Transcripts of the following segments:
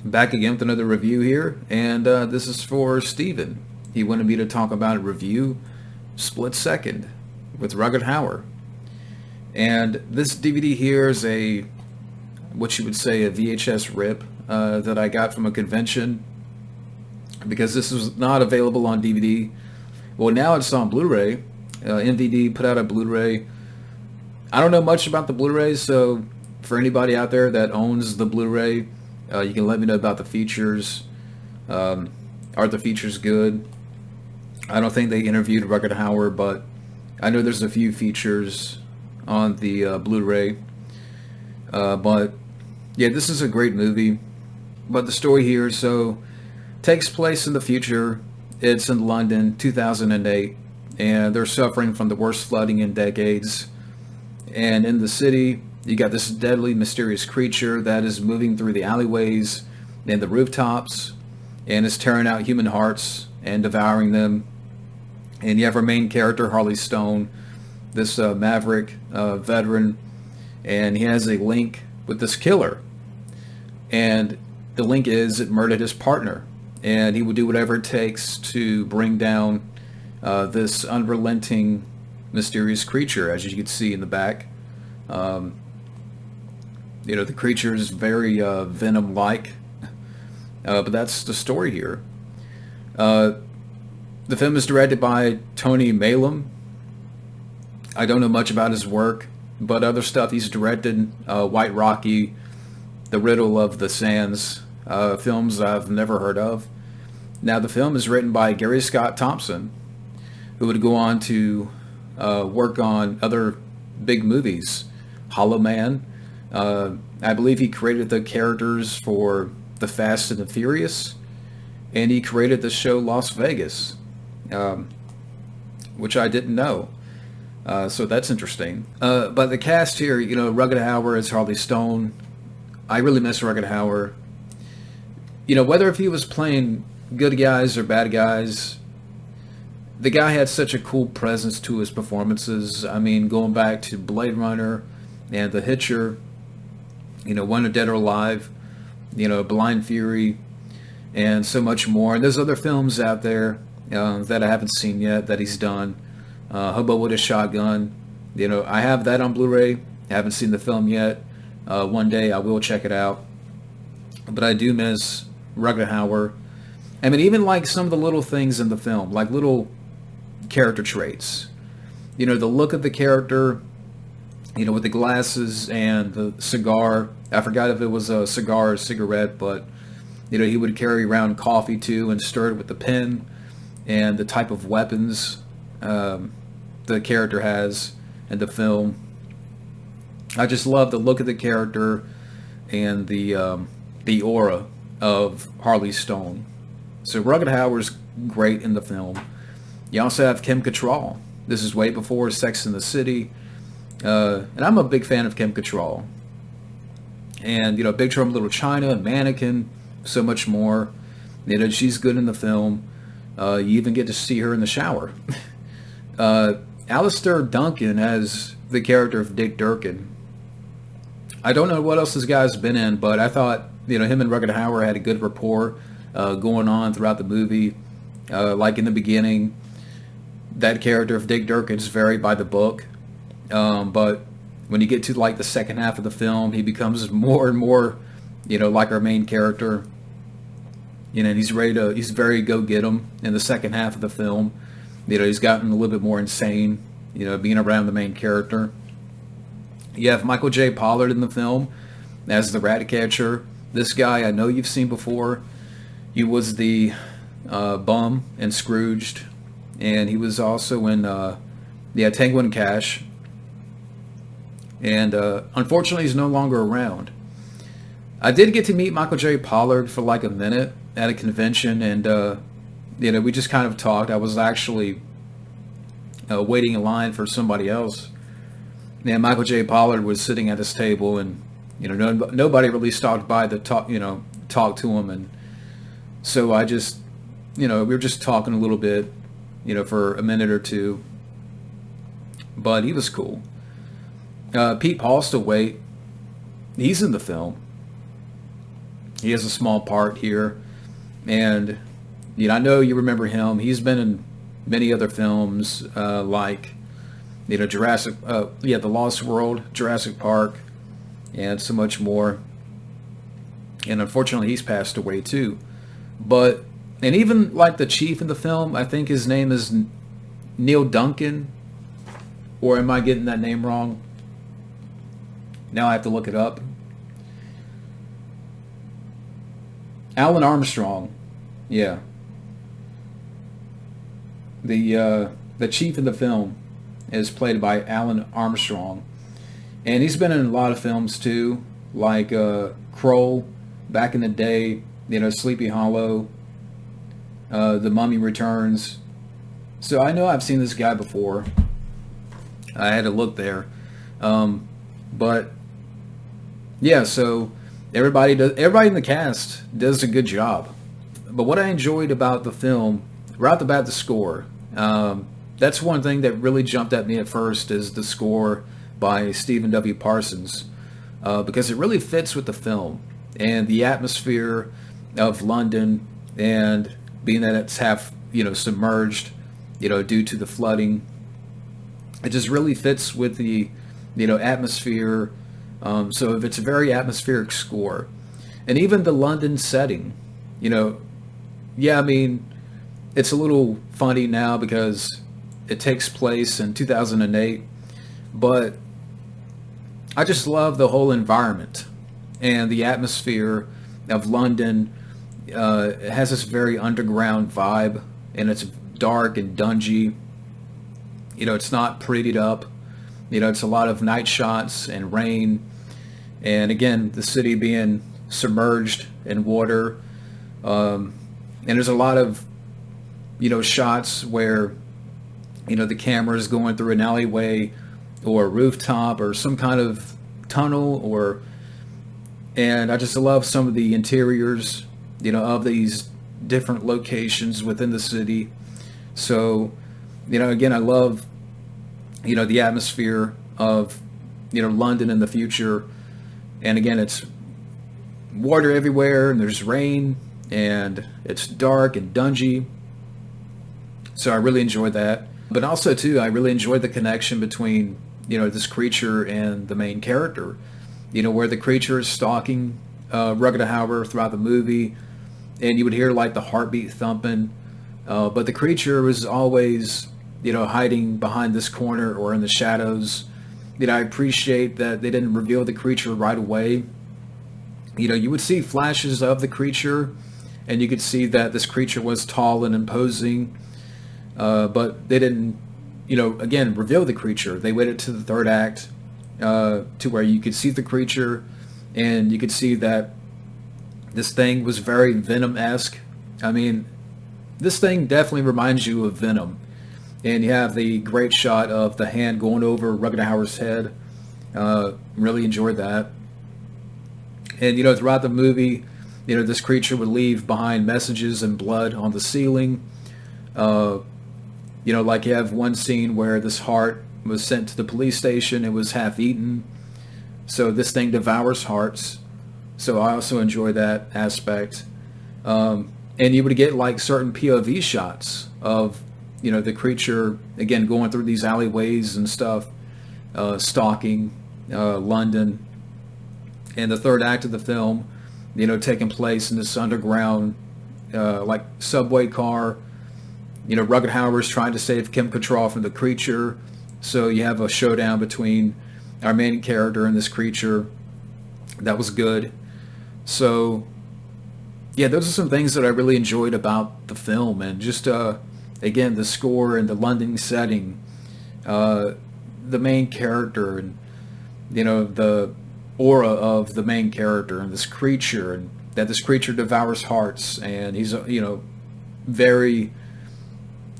Back again with another review here, and this is for Steven. He wanted me to talk about a review, Split Second, with Rugged Hauer. And this DVD here is what you would say, a VHS rip that I got from a convention, because this was not available on DVD. Well, now it's on Blu-ray. NVD put out a Blu-ray. I don't know much about the Blu-rays, so for anybody out there that owns the Blu-ray, you can let me know about the features. Are the features good? I don't think they interviewed Rugged Hauer, but I know there's a few features on the Blu-ray. But yeah, this is a great movie. But the story here takes place in the future. It's in London, 2008, and they're suffering from the worst flooding in decades. And in the city, you got this deadly, mysterious creature that is moving through the alleyways and the rooftops and is tearing out human hearts and devouring them. And you have our main character, Harley Stone, this maverick veteran, and he has a link with this killer. And the link is it murdered his partner, and he would do whatever it takes to bring down this unrelenting, mysterious creature, as you can see in the back. The creature is very Venom-like, but that's the story here. The film is directed by Tony Maylam. I don't know much about his work, but other stuff he's directed, White Rocky, The Riddle of the Sands, films I've never heard of. Now, the film is written by Gary Scott Thompson, who would go on to work on other big movies. Hollow Man. I believe he created the characters for The Fast and the Furious, and he created the show Las Vegas, which I didn't know. So that's interesting. But the cast here, Rugged Hauer is Harley Stone. I really miss Rugged Hauer. Whether if he was playing good guys or bad guys, the guy had such a cool presence to his performances. I mean, going back to Blade Runner and The Hitcher, Wanted Dead or Alive, Blind Fury, and so much more. And there's other films out there that I haven't seen yet that he's done. Hobo with a Shotgun. I have that on Blu-ray. I haven't seen the film yet. One day I will check it out. But I do miss Rugged Hauer. I mean, even like some of the little things in the film, like little character traits. The look of the character, with the glasses and the cigar. I forgot if it was a cigar or cigarette, but, he would carry around coffee too and stir it with the pen, and the type of weapons the character has in the film. I just love the look of the character and the aura of Harley Stone. So Rugged Hauer's great in the film. You also have Kim Cattrall. This is way before Sex and the City. And I'm a big fan of Kim Cattrall. And, Big Trouble in Little China, Mannequin, so much more. She's good in the film. You even get to see her in the shower. Alistair Duncan as the character of Dick Durkin. I don't know what else this guy's been in, but I thought, him and Rugged Hauer had a good rapport going on throughout the movie. Like in the beginning, that character of Dick Durkin is very by the book. But when you get to like the second half of the film, he becomes more and more, like our main character. And he's very go get 'em in the second half of the film. He's gotten a little bit more insane, being around the main character. You have Michael J. Pollard in the film as the rat catcher. This guy I know you've seen before. He was the bum in Scrooged, and he was also in Tango and Cash. And unfortunately, he's no longer around. I did get to meet Michael J. Pollard for like a minute at a convention, and we just kind of talked. I was actually waiting in line for somebody else, and Michael J. Pollard was sitting at his table, and nobody really stopped by to talk to him, and so I just we were just talking a little bit, for a minute or two. But he was cool. Pete Postlethwaite, he's in the film. He has a small part here, and I know you remember him. He's been in many other films, like Jurassic, The Lost World, Jurassic Park, and so much more. And unfortunately, he's passed away too. But and even like the chief in the film, I think his name is Neil Duncan, or am I getting that name wrong? Now I have to look it up. Alan Armstrong, yeah. The chief in the film is played by Alan Armstrong, and he's been in a lot of films too, like Kroll back in the day, Sleepy Hollow, The Mummy Returns. So I know I've seen this guy before. I had to look there, but yeah. So everybody in the cast does a good job. But what I enjoyed about the film, right off the bat, the score. That's one thing that really jumped at me at first, is the score by Stephen W. Parsons, because it really fits with the film and the atmosphere of London, and being that it's half submerged due to the flooding. It just really fits with the atmosphere. So if it's a very atmospheric score, and even the London setting, yeah, I mean, it's a little funny now because it takes place in 2008, but I just love the whole environment and the atmosphere of London. It has this very underground vibe, and it's dark and dungy. It's not prettied up. It's a lot of night shots and rain, and again, the city being submerged in water. And there's a lot of shots where the camera is going through an alleyway or a rooftop or some kind of tunnel, and I just love some of the interiors of these different locations within the city. So again, I love the atmosphere of London in the future. And again, it's water everywhere, and there's rain, and it's dark and dungy. So I really enjoyed that. But also too, I really enjoyed the connection between this creature and the main character. Where the creature is stalking Rugged Hauer throughout the movie, and you would hear like the heartbeat thumping, but the creature was always hiding behind this corner or in the shadows. I appreciate that they didn't reveal the creature right away. You would see flashes of the creature, and you could see that this creature was tall and imposing, but they didn't again reveal the creature. They waited to the third act to where you could see the creature, and you could see that this thing was very Venom-esque. I mean, this thing definitely reminds you of Venom. And you have the great shot of the hand going over Rugged Hauer's head. Really enjoyed that. And throughout the movie, this creature would leave behind messages and blood on the ceiling. Like you have one scene where this heart was sent to the police station. It was half eaten. So this thing devours hearts. So I also enjoy that aspect. And you would get like certain POV shots of the creature, again, going through these alleyways and stuff, stalking London. And the third act of the film, taking place in this underground, like subway car. Rugged Hauer is trying to save Kim Cattrall from the creature. So you have a showdown between our main character and this creature. That was good. So, yeah, those are some things that I really enjoyed about the film. And just, again, the score and the London setting, the main character, and the aura of the main character and this creature, and that this creature devours hearts, and he's very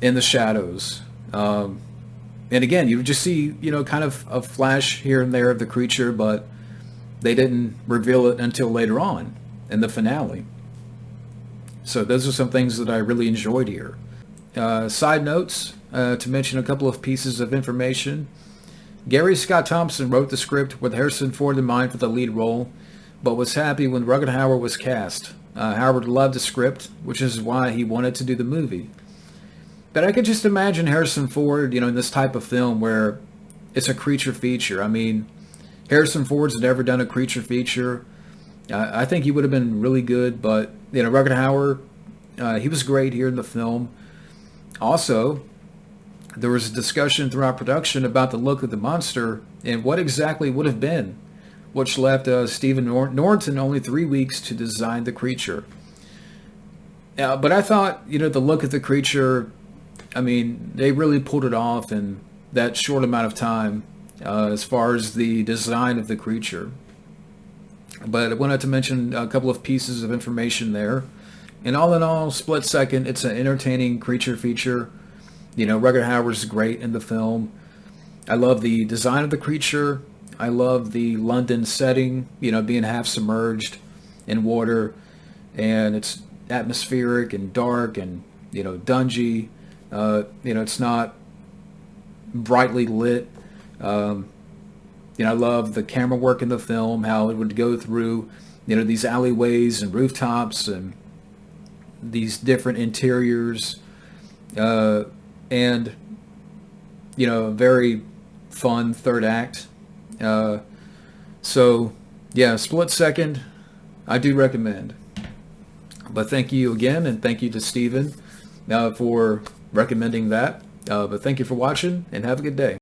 in the shadows. And again, you just see kind of a flash here and there of the creature, but they didn't reveal it until later on in the finale. So those are some things that I really enjoyed here. Side notes, to mention a couple of pieces of information. Gary Scott Thompson wrote the script with Harrison Ford in mind for the lead role, but was happy when Rugged Howard was cast. Howard loved the script, which is why he wanted to do the movie. But I could just imagine Harrison Ford, in this type of film where it's a creature feature. I mean, Harrison Ford's never done a creature feature. I think he would have been really good, but, Rugged Howard, he was great here in the film. Also, there was a discussion throughout production about the look of the monster and what exactly would have been, which left Stephen Norton only 3 weeks to design the creature. But I thought, the look of the creature, I mean, they really pulled it off in that short amount of time as far as the design of the creature. But I wanted to mention a couple of pieces of information there. And all in all, Split Second, it's an entertaining creature feature. Rugged Howard's great in the film. I love the design of the creature. I love the London setting, being half submerged in water. And it's atmospheric and dark and, dungy. It's not brightly lit. I love the camera work in the film, how it would go through, these alleyways and rooftops and these different interiors, and, a very fun third act. So, yeah, Split Second, I do recommend. But thank you again, and thank you to Steven for recommending that. But thank you for watching, and have a good day.